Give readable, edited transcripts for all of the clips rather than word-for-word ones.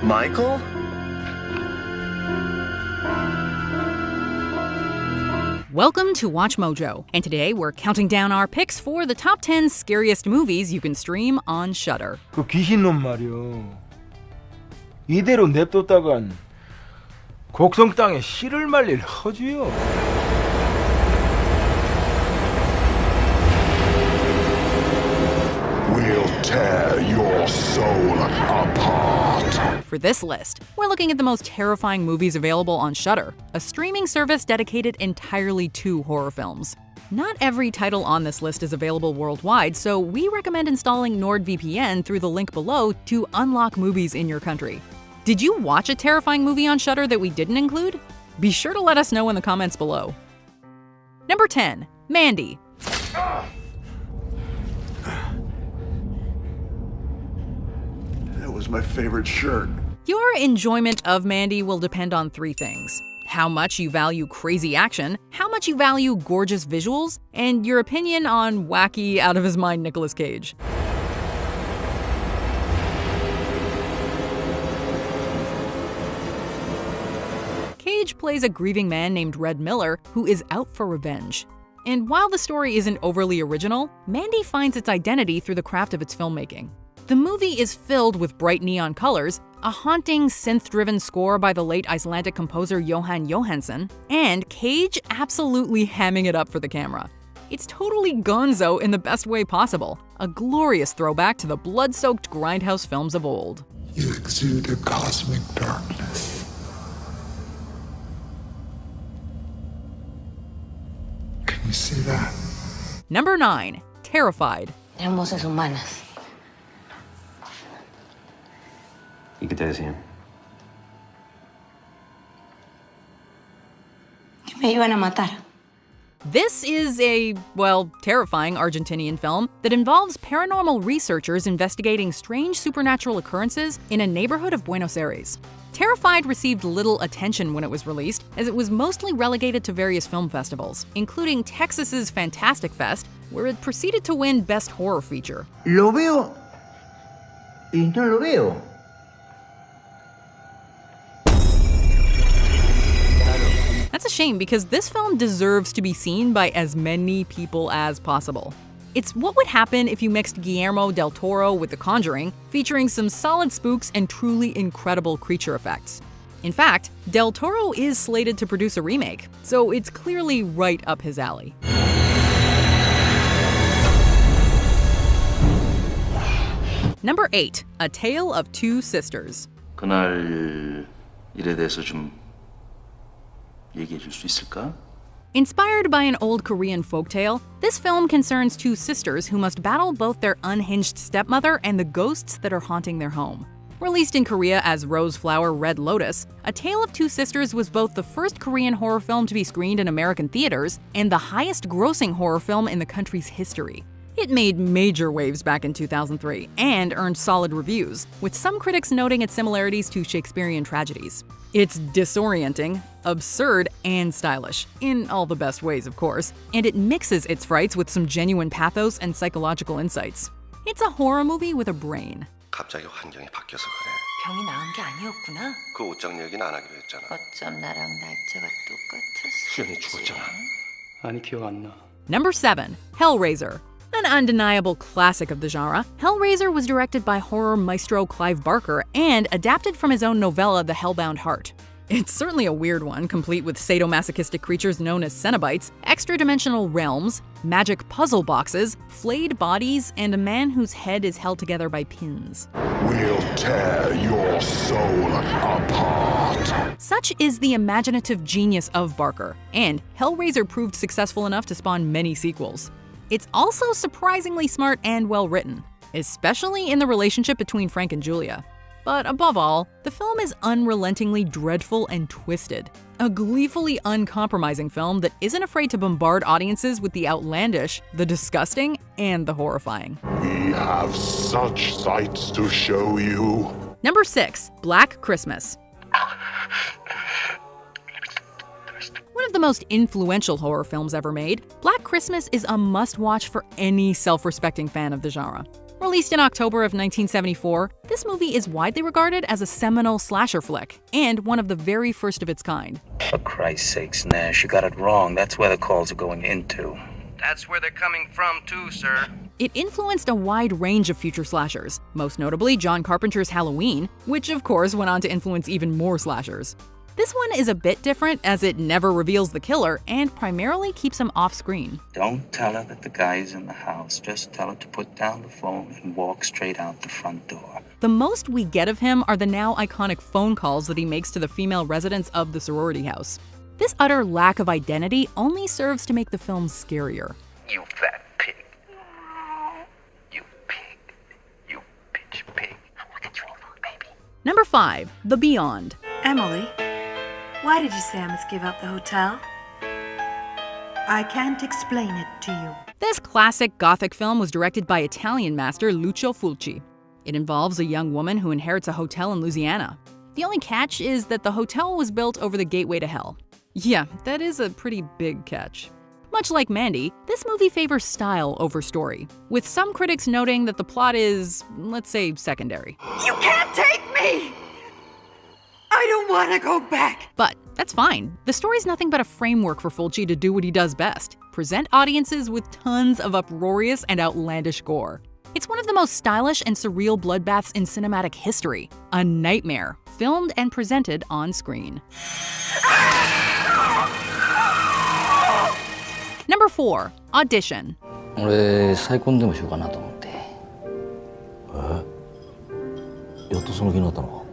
Michael? Welcome to Watch Mojo, and today we're counting down our picks for the top 10 scariest movies you can stream on Shudder. 그 귀신놈 말이요. 이대로 냅뒀다간 곡성 땅에 씨를 말릴 허주요. We'll tear your soul apart. For this list, we're looking at the most terrifying movies available on Shudder, a streaming service dedicated entirely to horror films. Not every title on this list is available worldwide, so we recommend installing NordVPN through the link below to unlock movies in your country. Did you watch a terrifying movie on Shudder that we didn't include? Be sure to let us know in the comments below. Number 10. Mandy. That was my favorite shirt. Your enjoyment of Mandy will depend on three things: how much you value crazy action, how much you value gorgeous visuals, and your opinion on wacky, out-of-his-mind Nicolas Cage. Cage plays a grieving man named Red Miller who is out for revenge. And while the story isn't overly original, Mandy finds its identity through the craft of its filmmaking. The movie is filled with bright neon colors, a haunting synth-driven score by the late Icelandic composer Jóhann Jóhannsson, and Cage absolutely hamming it up for the camera. It's totally gonzo in the best way possible, a glorious throwback to the blood-soaked grindhouse films of old. You exude a cosmic darkness. Can you see that? Number 9. Terrified. Eran voces humanas. ¿Y qué te decían? Que me iban a matar. This is a, well, terrifying Argentinian film that involves paranormal researchers investigating strange supernatural occurrences in a neighborhood of Buenos Aires. Terrified received little attention when it was released, as it was mostly relegated to various film festivals, including Texas's Fantastic Fest, where it proceeded to win Best Horror Feature. Lo veo y no lo veo. That's a shame because this film deserves to be seen by as many people as possible. It's what would happen if you mixed Guillermo del Toro with The Conjuring, featuring some solid spooks and truly incredible creature effects. In fact, del Toro is slated to produce a remake, so it's clearly right up his alley. Number 8. A Tale of Two Sisters. 그날 일에 대해서 좀 얘기해 줄 수 있을까? Inspired by an old Korean folktale, this film concerns two sisters who must battle both their unhinged stepmother and the ghosts that are haunting their home. Released in Korea as Rose Flower Red Lotus, A Tale of Two Sisters was both the first Korean horror film to be screened in American theaters and the highest-grossing horror film in the country's history. It made major waves back in 2003 and earned solid reviews, with some critics noting its similarities to Shakespearean tragedies. It's disorienting, absurd, and stylish, in all the best ways, of course, and it mixes its frights with some genuine pathos and psychological insights. It's a horror movie with a brain. 갑자기 환경이 바뀌어서 그래. 병이 나은 게 아니었구나. 그 옷장 얘기는 안 하기로 했잖아. 어쩜 나랑 날짜가 똑같았어. 수연이 죽었잖아. 아니 기억 안 나. Number 7. Hellraiser. An undeniable classic of the genre, Hellraiser was directed by horror maestro Clive Barker and adapted from his own novella The Hellbound Heart. It's certainly a weird one, complete with sadomasochistic creatures known as Cenobites, extra-dimensional realms, magic puzzle boxes, flayed bodies, and a man whose head is held together by pins. We'll tear your soul apart. Such is the imaginative genius of Barker, and Hellraiser proved successful enough to spawn many sequels. It's also surprisingly smart and well-written, especially in the relationship between Frank and Julia. But above all, the film is unrelentingly dreadful and twisted. A gleefully uncompromising film that isn't afraid to bombard audiences with the outlandish, the disgusting, and the horrifying. We have such sights to show you. Number 6. Black Christmas. One of the most influential horror films ever made, Black Christmas is a must-watch for any self-respecting fan of the genre. Released in October of 1974, this movie is widely regarded as a seminal slasher flick, and one of the very first of its kind. For Christ's sakes, Nash, you got it wrong. That's where the calls are going into. That's where they're coming from too, sir. It influenced a wide range of future slashers, most notably John Carpenter's Halloween, which of course went on to influence even more slashers. This one is a bit different as it never reveals the killer and primarily keeps him off-screen. Don't tell her that the guy's in the house. Just tell her to put down the phone and walk straight out the front door. The most we get of him are the now iconic phone calls that he makes to the female residents of the sorority house. This utter lack of identity only serves to make the film scarier. You fat pig. You pig. You bitch pig. I'm looking through your phone, baby. Number 5. The Beyond. Emily, why did you say I must give up the hotel? I can't explain it to you. This classic Gothic film was directed by Italian master Lucio Fulci. It involves a young woman who inherits a hotel in Louisiana. The only catch is that the hotel was built over the gateway to hell. Yeah, that is a pretty big catch. Much like Mandy, this movie favors style over story, with some critics noting that the plot is, let's say, secondary. You can't take me! I don't want to go back! But that's fine. The story's nothing but a framework for Fulci to do what he does best: present audiences with tons of uproarious and outlandish gore. It's one of the most stylish and surreal bloodbaths in cinematic history. A nightmare, filmed and presented on screen. Number 4. Audition.俺再婚でもしようかなと思って。やっとその気になったのか。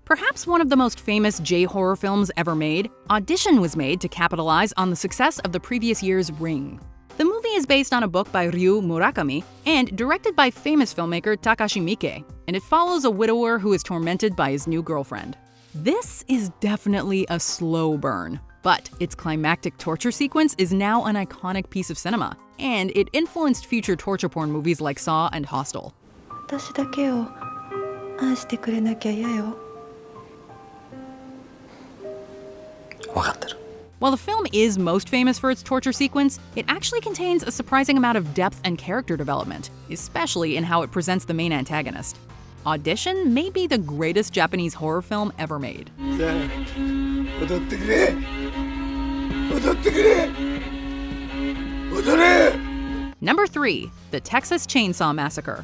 Perhaps one of the most famous J-horror films ever made, Audition was made to capitalize on the success of the previous year's Ring. The movie is based on a book by Ryu Murakami and directed by famous filmmaker Takashi Miike, and it follows a widower who is tormented by his new girlfriend. This is definitely a slow burn, but its climactic torture sequence is now an iconic piece of cinema, and it influenced future torture porn movies like Saw and Hostel. 私だけを愛してくれなきゃ嫌よ。 分かってる。 While the film is most famous for its torture sequence, it actually contains a surprising amount of depth and character development, especially in how it presents the main antagonist. Audition may be the greatest Japanese horror film ever made. Number 3. The Texas Chainsaw Massacre.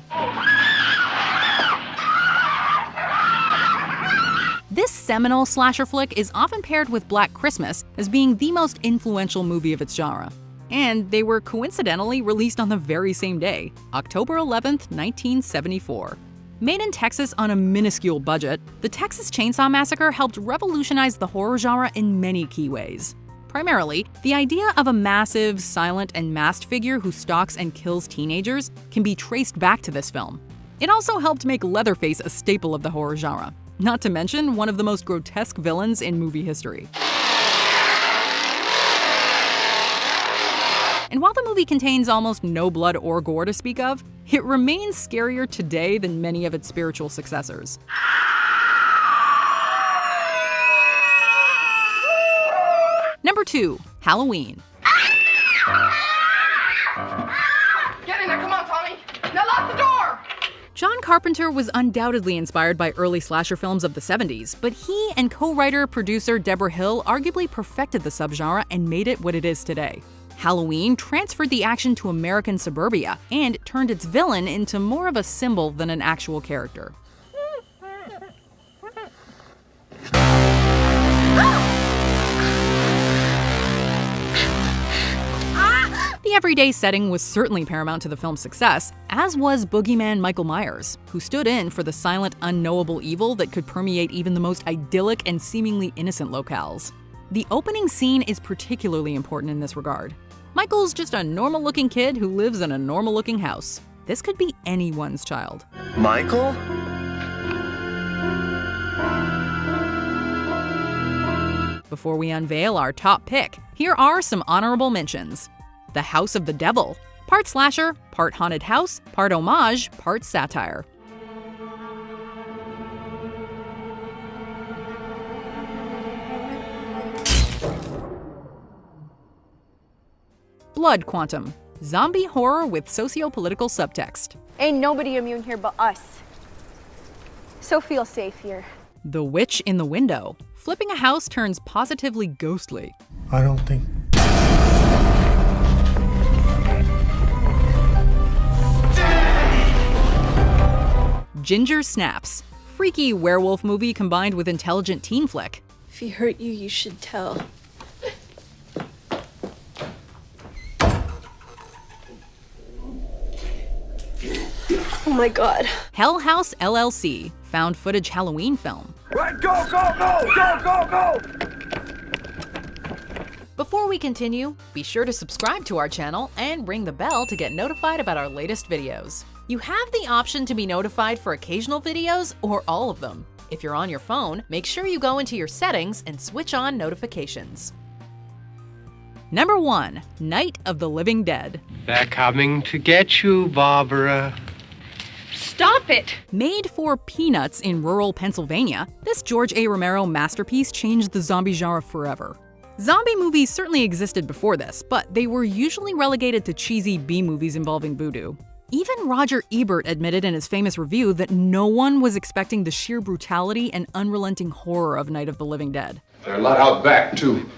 This seminal slasher flick is often paired with Black Christmas as being the most influential movie of its genre. And they were coincidentally released on the very same day, October 11th, 1974. Made in Texas on a minuscule budget, the Texas Chainsaw Massacre helped revolutionize the horror genre in many key ways. Primarily, the idea of a massive, silent, and masked figure who stalks and kills teenagers can be traced back to this film. It also helped make Leatherface a staple of the horror genre, not to mention one of the most grotesque villains in movie history. And while the movie contains almost no blood or gore to speak of, it remains scarier today than many of its spiritual successors. Number 2. Halloween. Get in there, come on, Tommy! Now lock the door! John Carpenter was undoubtedly inspired by early slasher films of the 70s, but he and co-writer-producer Deborah Hill arguably perfected the subgenre and made it what it is today. Halloween transferred the action to American suburbia and turned its villain into more of a symbol than an actual character. The everyday setting was certainly paramount to the film's success, as was boogeyman Michael Myers, who stood in for the silent, unknowable evil that could permeate even the most idyllic and seemingly innocent locales. The opening scene is particularly important in this regard. Michael's just a normal-looking kid who lives in a normal-looking house. This could be anyone's child. Michael? Before we unveil our top pick, here are some honorable mentions. The House of the Devil. Part slasher, part haunted house, part homage, part satire. Blood Quantum. zombie horror with socio-political subtext. Ain't nobody immune here but us. So feel safe here. The Witch in the Window. Flipping a house turns positively ghostly. I don't think. Ginger Snaps. Freaky werewolf movie combined with intelligent teen flick. If he hurt you, you should tell. Oh my god. Hell House LLC. Found footage Halloween film. Right, go, go, go, go, go, go! Before we continue, be sure to subscribe to our channel and ring the bell to get notified about our latest videos. You have the option to be notified for occasional videos or all of them. If you're on your phone, make sure you go into your settings and switch on notifications. Number 1. Night of the Living Dead. They're coming to get you, Barbara. Stop it! Made for peanuts in rural Pennsylvania, this George A. Romero masterpiece changed the zombie genre forever. Zombie movies certainly existed before this, but they were usually relegated to cheesy B-movies involving voodoo. Even Roger Ebert admitted in his famous review that no one was expecting the sheer brutality and unrelenting horror of Night of the Living Dead. They're a lot out back, too.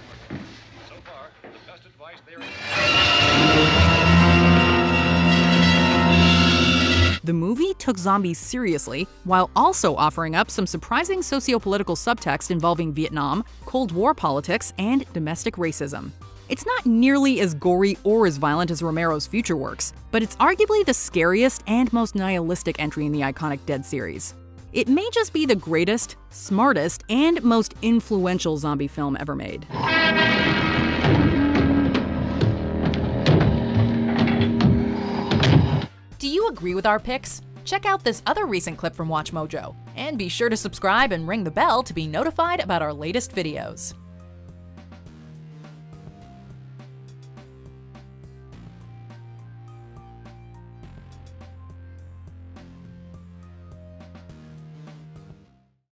The movie took zombies seriously, while also offering up some surprising socio-political subtext involving Vietnam, Cold War politics, and domestic racism. It's not nearly as gory or as violent as Romero's future works, but it's arguably the scariest and most nihilistic entry in the iconic Dead series. It may just be the greatest, smartest, and most influential zombie film ever made. Do you agree with our picks? Check out this other recent clip from WatchMojo, and be sure to subscribe and ring the bell to be notified about our latest videos.